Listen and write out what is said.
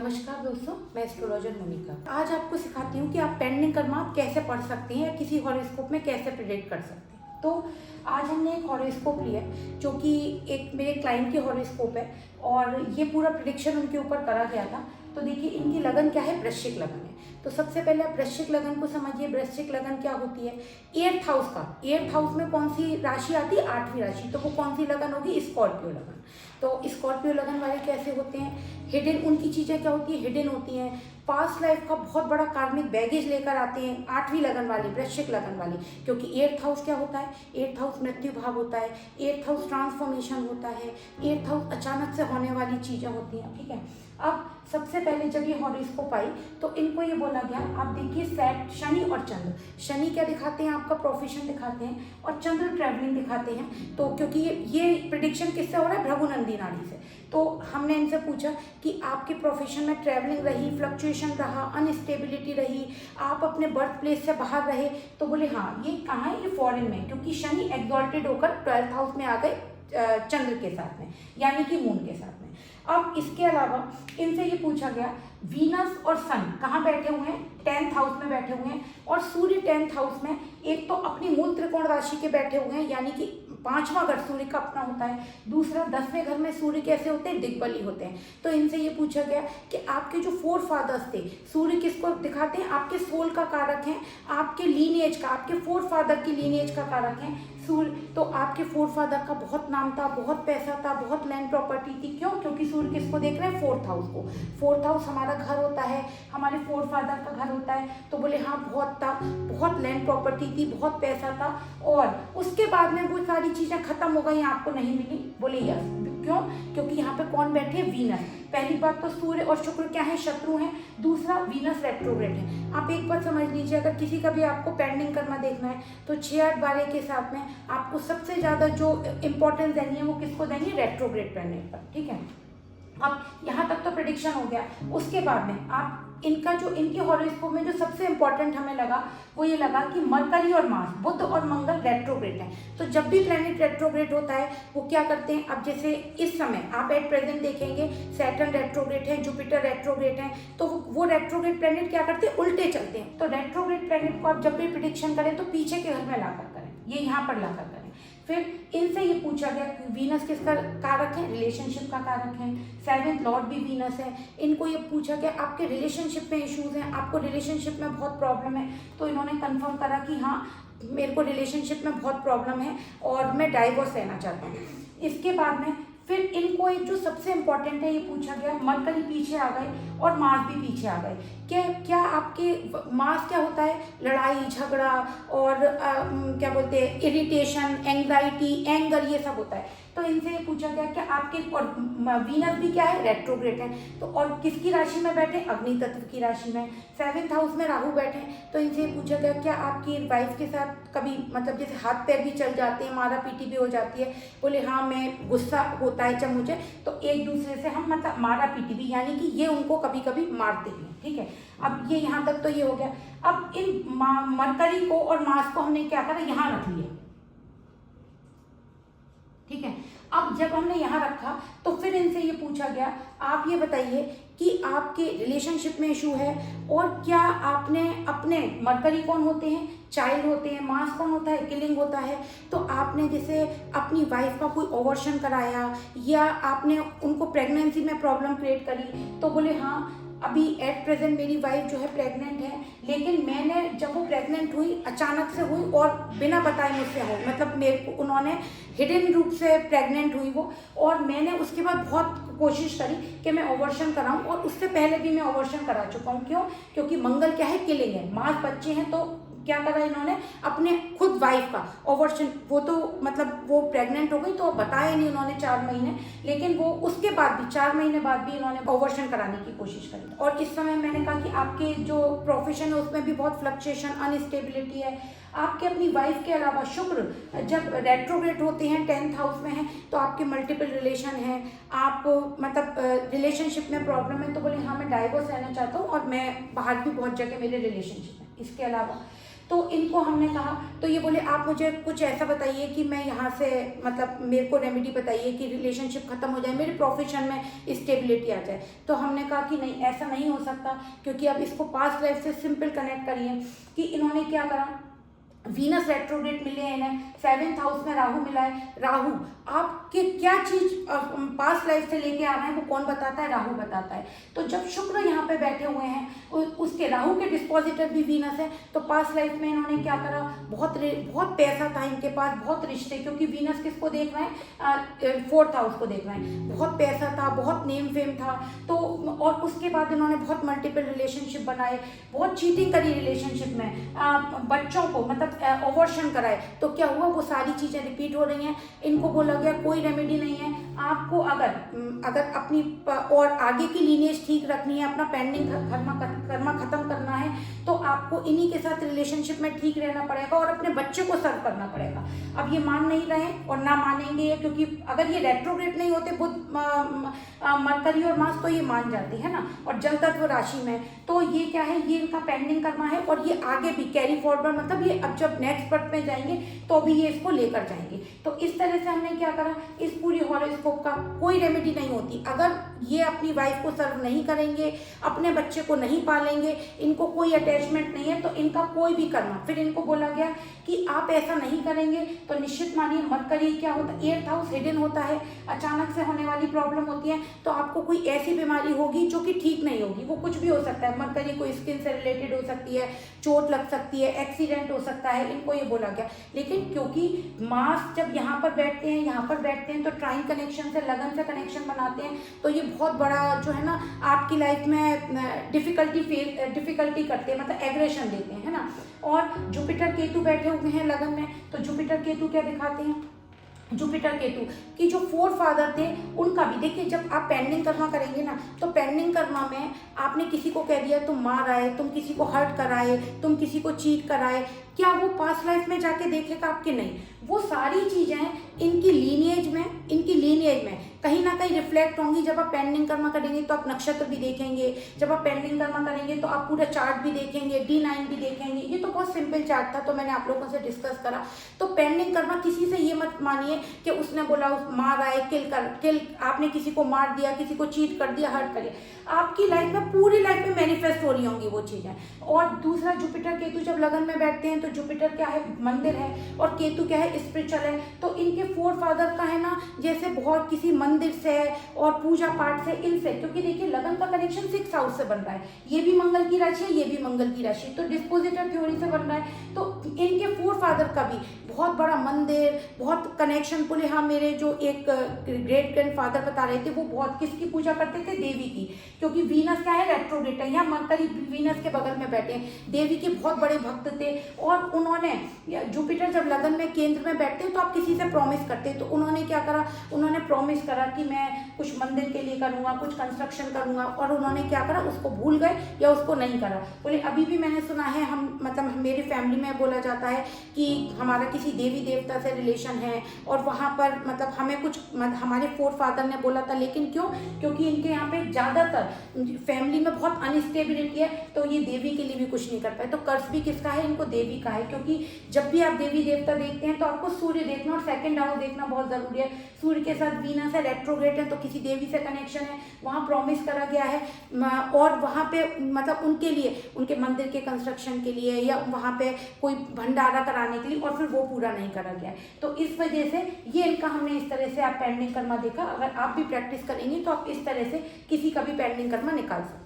नमस्कार दोस्तों, मैं एस्ट्रोलॉजर मोनिका। आज आपको सिखाती हूँ कि आप पेंडिंग कर्मा कैसे पढ़ सकते हैं या किसी हॉरोस्कोप में कैसे प्रेडिक्ट कर सकते हैं। तो आज हमने एक हॉरोस्कोप लिया जो कि एक मेरे क्लाइंट की हॉरोस्कोप है और ये पूरा प्रेडिक्शन उनके ऊपर करा गया था। तो देखिए इनकी लगन क्या है, वृश्चिक लगन है। तो सबसे पहले आप वृश्चिक लगन को समझिए। वृश्चिक लगन क्या होती है? 8th हाउस का, 8th हाउस में कौन सी राशि आती है? 8वीं राशि। तो वो कौन सी लगन होगी? स्कॉर्पियो लगन। तो स्कॉर्पियो लगन वाले कैसे होते हैं? हिडन, उनकी चीज़ें क्या होती है? हिडन होती हैं। पास्ट लाइफ का बहुत बड़ा कार्मिक बैगेज लेकर आते हैं 8वीं लगन वाले, वृश्चिक लगन वाले। क्योंकि 8th हाउस क्या होता है? 8th हाउस मृत्यु भाव होता है, 8th हाउस ट्रांसफॉर्मेशन होता है, 8th हाउस अचानक से होने वाली चीज़ें होती हैं। ठीक है, अब सबसे पहले जब ये हॉरोस्कोप आई तो इनको ये बोला गया, आप देखिए सेट शनि और चंद्र। शनि क्या दिखाते हैं? आपका प्रोफेशन दिखाते हैं, और चंद्र ट्रैवलिंग दिखाते हैं। तो क्योंकि ये प्रिडिक्शन किससे हो रहा है? भृगुनंदी नाड़ी से। तो हमने इनसे पूछा कि आपके प्रोफेशन में ट्रैवलिंग रही, फ्लक्चुएशन रहा, अनस्टेबिलिटी रही, आप अपने बर्थ प्लेस से बाहर रहे? तो बोले हाँ, ये कहाँ है? ये फॉरेन में, क्योंकि शनि एग्जॉल्टेड होकर 12th हाउस में आ गए चंद्र के साथ में, यानी कि मून के साथ में। अब इसके अलावा इनसे ये पूछा गया, वीनस और सन कहाँ बैठे हुए हैं? 10th हाउस में बैठे हुए हैं, और सूर्य 10th हाउस में एक तो अपनी मूल त्रिकोण राशि के बैठे हुए हैं, यानी कि 5वां घर सूर्य का अपना होता है। दूसरा 10वें घर में सूर्य कैसे होते हैं? दिग्बली होते हैं। तो इनसे ये पूछा गया कि आपके जो 4 फादर्स थे, सूर्य किसको दिखाते हैं? आपके सोल का कारक है, आपके लीनिएज का, आपके 4 फादर की लीनिएज का कारक है सूर्य। तो आपके 4 फादर का बहुत नाम था, बहुत पैसा था, बहुत लैंड प्रॉपर्टी थी। क्यों? क्योंकि सूर्य किसको देख रहे हैं? 4th हाउस को। 4th हाउस हमारा घर होता है, हमारे 4 फादर का घर होता है। तो बोले हाँ, बहुत था, बहुत लैंड प्रॉपर्टी थी, बहुत पैसा था, और उसके बाद में वो सारी चीज़ें खत्म हो गई, आपको नहीं मिली। बोले यस। क्यों? क्योंकि यहाँ पे कौन बैठे? वीनस। पहली बात तो सूर्य और शुक्र क्या है? शत्रु हैं। दूसरा वीनस रेट्रोग्रेड है। आप एक बात समझ लीजिए, अगर किसी का भी आपको पेंडिंग कर्मा देखना है तो 6, 8, 12 के साथ में आपको सबसे ज़्यादा जो इंपॉर्टेंस देनी है वो किसको देनी है? रेट्रोग्रेड प्लैनेट पर। ठीक है, अब यहाँ तक तो प्रेडिक्शन हो गया। उसके बाद में आप इनका जो इनके हॉरोस्कोप में जो सबसे इंपॉर्टेंट हमें लगा वो ये लगा कि मरकरी और मार्स, बुध और मंगल रेट्रोग्रेड है। तो जब भी प्लैनेट रेट्रोग्रेड होता है वो क्या करते हैं? अब जैसे इस समय आप एट प्रेजेंट देखेंगे सैटर्न रेट्रोग्रेड है, जुपिटर रेट्रोग्रेड है, तो वो रेट्रोग्रेड प्लैनेट क्या करते हैं? उल्टे चलते हैं। तो रेट्रोग्रेड प्लैनेट को आप जब भी प्रिडिक्शन करें तो पीछे के घर में लाकर करें, ये यहाँ पर लाकर करें। फिर इनसे ये पूछा गया कि वीनस किसका कारक है? रिलेशनशिप का कारक है, 7th लॉर्ड भी वीनस है। इनको ये पूछा गया आपके रिलेशनशिप में इश्यूज हैं, आपको रिलेशनशिप में बहुत प्रॉब्लम है। तो इन्होंने कंफर्म करा कि हाँ, मेरे को रिलेशनशिप में बहुत प्रॉब्लम है और मैं डाइवोर्स लेना चाहता हूँ। इसके बाद में फिर इनको एक जो सबसे इम्पॉर्टेंट है ये पूछा गया, मरकरी पीछे आ गए और मार्स भी पीछे आ गए। क्या आपके मार्स क्या होता है? लड़ाई झगड़ा और क्या बोलते हैं, इरिटेशन, एंग्जाइटी, एंगर, ये सब होता है। तो इनसे ये पूछा गया कि आपके, और वीनस भी क्या है? रेट्रोग्रेड है। तो और किसकी राशि में बैठे? अग्नि तत्व की राशि में। 7th हाउस में राहु बैठे। तो इनसे ये पूछा गया क्या आपकी वाइफ के साथ कभी मतलब जैसे हाथ पैर भी चल जाते हैं, मारा पीटी भी हो जाती है? बोले हाँ, मैं गुस्सा होता है जब मुझे, तो एक दूसरे से हम मतलब मारा पीटी भी, यानी कि ये उनको कभी कभी मारते हैं। ठीक है, अब ये यहाँ तक तो ये हो गया। अब इन मरकरी को और मार्स को हमने क्या करा? यहाँ रख लिया। ठीक है, अब जब हमने यहाँ रखा तो फिर इनसे ये पूछा गया, आप ये बताइए कि आपके रिलेशनशिप में इशू है, और क्या आपने अपने, मरकरी कौन होते हैं? चाइल्ड होते हैं। मार्स कौन होता है? किलिंग होता है। तो आपने जैसे अपनी वाइफ का कोई ओवर्शन कराया या आपने उनको प्रेगनेंसी में प्रॉब्लम क्रिएट करी? तो बोले हाँ, अभी एट प्रेजेंट मेरी वाइफ जो है प्रेग्नेंट है, लेकिन मैंने जब वो प्रेग्नेंट हुई अचानक से हुई और बिना बताए मुझसे हो, मतलब मेरे को उन्होंने हिडन रूप से प्रेग्नेंट हुई वो, और मैंने उसके बाद बहुत कोशिश करी कि मैं ओवर्शन कराऊं, और उससे पहले भी मैं ओवर्शन करा चुका हूं। क्यों? क्योंकि मंगल क्या है? किलिंग है। मार्स बच्चे हैं, तो क्या करा इन्होंने? अपने खुद वाइफ का ओवर्शन, वो तो मतलब वो प्रेग्नेंट हो गई तो बताया नहीं उन्होंने 4 महीने, लेकिन वो उसके बाद भी 4 महीने बाद भी इन्होंने ओवर्शन कराने की कोशिश करी। और इस समय मैंने कहा कि आपके जो प्रोफेशन है उसमें भी बहुत फ्लक्चुएशन, अनस्टेबिलिटी है। आपके अपनी वाइफ के अलावा शुक्र जब रेट्रोग्रेड होते हैं 10th हाउस में है, तो आपके मल्टीपल रिलेशन हैं, आप मतलब रिलेशनशिप में प्रॉब्लम है। तो बोले हाँ, मैं डाइवोर्स लेना चाहता हूँ और मैं बाहर भी बहुत जगह मेरे रिलेशनशिप है। इसके अलावा तो इनको हमने कहा, तो ये बोले आप मुझे कुछ ऐसा बताइए कि मैं यहाँ से मतलब मेरे को रेमेडी बताइए कि रिलेशनशिप खत्म हो जाए, मेरे प्रोफेशन में स्टेबिलिटी आ जाए। तो हमने कहा कि नहीं, ऐसा नहीं हो सकता, क्योंकि अब इसको पास्ट लाइफ से सिंपल कनेक्ट करिए कि इन्होंने क्या करा, वीनस रेट्रोग्रेड मिले हैं इन्हें, 7th हाउस में राहु मिला है। राहु आपके क्या चीज पास्ट लाइफ से लेके आ रहे हैं वो कौन बताता है, राहु बताता है। तो जब शुक्र यहाँ पे बैठे हुए हैं, उसके राहु के डिस्पोजिटर भी वीनस है, तो पास्ट लाइफ में इन्होंने क्या करा, बहुत पैसा था इनके पास, बहुत रिश्ते, क्योंकि वीनस किसको देख रहे हैं, 4th हाउस को देख रहे हैं, बहुत पैसा था, बहुत नेम फेम था। तो और उसके बाद इन्होंने बहुत मल्टीपल रिलेशनशिप बनाए, बहुत चीटिंग करी रिलेशनशिप में, बच्चों को मतलब ओवर्शन कराए। तो क्या हुआ, वो सारी चीजें रिपीट हो रही हैं। इनको बोला गया कोई रेमेडी नहीं है, आपको अगर अपनी और आगे की लीनिएज ठीक रखनी है, अपना पेंडिंग कर्मा खत्म करना है, तो आपको इन्हीं के साथ रिलेशनशिप में ठीक रहना पड़ेगा और अपने बच्चे को सर्व करना पड़ेगा। अब ये मान नहीं रहे और ना मानेंगे, क्योंकि अगर ये रेट्रोग्रेड नहीं होते बुध मरकरी और मार्स, तो ये मान जाते हैं ना, और जल तत्व राशि में, तो ये क्या है, ये इनका पेंडिंग कर्मा है और ये आगे भी कैरी फॉरवर्ड, मतलब ये अब जब नेक्स्ट बर्थ में जाएंगे तो भी ये इसको लेकर जाएंगे। तो इस तरह से हमने क्या करा, इस पूरी हॉरोस्कोप का कोई रेमेडी नहीं होती। अगर ये अपनी वाइफ को सर्व नहीं करेंगे, अपने बच्चे को नहीं पालेंगे, इनको कोई अटैचमेंट नहीं है, तो इनका कोई भी कर्मा, फिर इनको बोला गया कि आप ऐसा नहीं करेंगे तो निश्चित मानिए मरकरी क्या होता है, 8th हाउस हिडन होता है, अचानक से होने वाली प्रॉब्लम होती है, तो आपको कोई ऐसी बीमारी होगी जो कि ठीक नहीं होगी। वो कुछ भी हो सकता है, मरकरी कोई स्किन से रिलेटेड हो सकती है, चोट लग सकती है, एक्सीडेंट हो सकता है, इनको ये बोला गया। लेकिन क्योंकि मार्स जब यहाँ पर बैठते हैं तो ट्राइन कनेक्शन से, लगन से कनेक्शन बनाते हैं, तो ये बहुत बड़ा जो है ना आपकी लाइफ में डिफिकल्टी करते हैं, मतलब एग्रेशन देते हैं, है ना। और जुपिटर केतु बैठे हुए हैं लगन में, तो जुपिटर केतु क्या दिखाते हैं, जुपिटर केतु की जो 4 फादर थे उनका भी देखिए, जब आप पेंडिंग कर्मा करेंगे ना, तो पेंडिंग कर्मा में आपने किसी को कह दिया तुम मार आए, तुम किसी को हर्ट कराए, तुम किसी को चीट कराए, क्या वो पास्ट लाइफ में जाके देखेगा आपके, नहीं। वो सारी चीजें इनकी लीनिएज में कहीं ना कहीं रिफ्लेक्ट होंगी। जब आप पेंडिंग कर्मा करेंगे तो आप नक्षत्र भी देखेंगे, जब आप पेंडिंग कर्मा करेंगे तो आप पूरा चार्ट भी देखेंगे, D9 भी देखेंगे। ये तो बहुत सिंपल चार्ट था, तो मैंने आप लोगों से डिस्कस करा। तो पेंडिंग कर्मा किसी से ये मत मानिए कि उसने बोला मार आए, किल आपने किसी को मार दिया, किसी को चीट कर दिया, हर्ट कर दिया। आपकी लाइफ में पूरी लाइफ में मैनिफेस्ट हो रही होंगी वो चीजें। और दूसरा, जुपिटर केतु जब लगन में बैठते हैं, तो जुपिटर क्या है, मंदिर है, और केतु क्या है, स्पिरिचुअल है। तो इनके 4 फादर का है ना, जैसे बहुत किसी मंदिर से और पूजा पाठ से, इनसे, क्योंकि देखिए लगन का कनेक्शन 6th हाउस से बन रहा है, ये भी मंगल की राशि है, ये भी मंगल की राशि, तो डिस्पोजिटर थ्योरी से बन रहा है। तो इनके 4 फादर का भी बहुत बड़ा मंदिर, बहुत कनेक्शन। बोले हाँ, मेरे जो एक ग्रेट ग्रैंडफादर बता रहे थे, वो बहुत किसकी पूजा करते थे, देवी की, क्योंकि वीनस क्या है, रेट्रोग्रेड है, यहाँ मरकरी वीनस के बगल में बैठे हैं, देवी के बहुत बड़े भक्त थे। और उन्होंने, जुपिटर जब लगन में केंद्र में बैठते हैं तो आप किसी से प्रॉमिस करते हैं, तो उन्होंने क्या करा, उन्होंने प्रॉमिस करा कि मैं कुछ मंदिर के लिए करूंगा, कुछ कंस्ट्रक्शन करूंगा, और उन्होंने क्या करा, उसको भूल गए या उसको नहीं करा। बोले अभी भी मैंने सुना है, हम मतलब मेरी फैमिली में बोला जाता है कि हमारा किसी देवी देवता से रिलेशन है, और वहाँ पर मतलब हमें कुछ हमारे 4 फादर ने बोला था, लेकिन क्यों, क्योंकि इनके यहाँ पे ज़्यादातर फैमिली में बहुत अनस्टेबिलिटी है, तो ये देवी के लिए भी कुछ नहीं कर पाए। तो कर्ज भी किसका है, इनको देवी का है, क्योंकि जब भी आप देवी देवता देखते हैं तो आपको सूर्य देखना और 2nd हाउस देखना बहुत जरूरी है। सूर्य के साथ वीनस है, रेट्रोग्रेड है, तो किसी देवी से कनेक्शन है, वहाँ प्रॉमिस करा गया है, और वहाँ पे मतलब उनके लिए, उनके मंदिर के कंस्ट्रक्शन के लिए, या वहाँ पे कोई भंडारा कराने के लिए, और फिर वो पूरा नहीं करा गया है। तो इस वजह से ये इनका हमने इस तरह से आप पेंडिंग कर्मा देखा। अगर आप भी प्रैक्टिस करेंगे तो आप इस तरह से किसी का भी पेंडिंग कर्मा निकाल सकते हैं।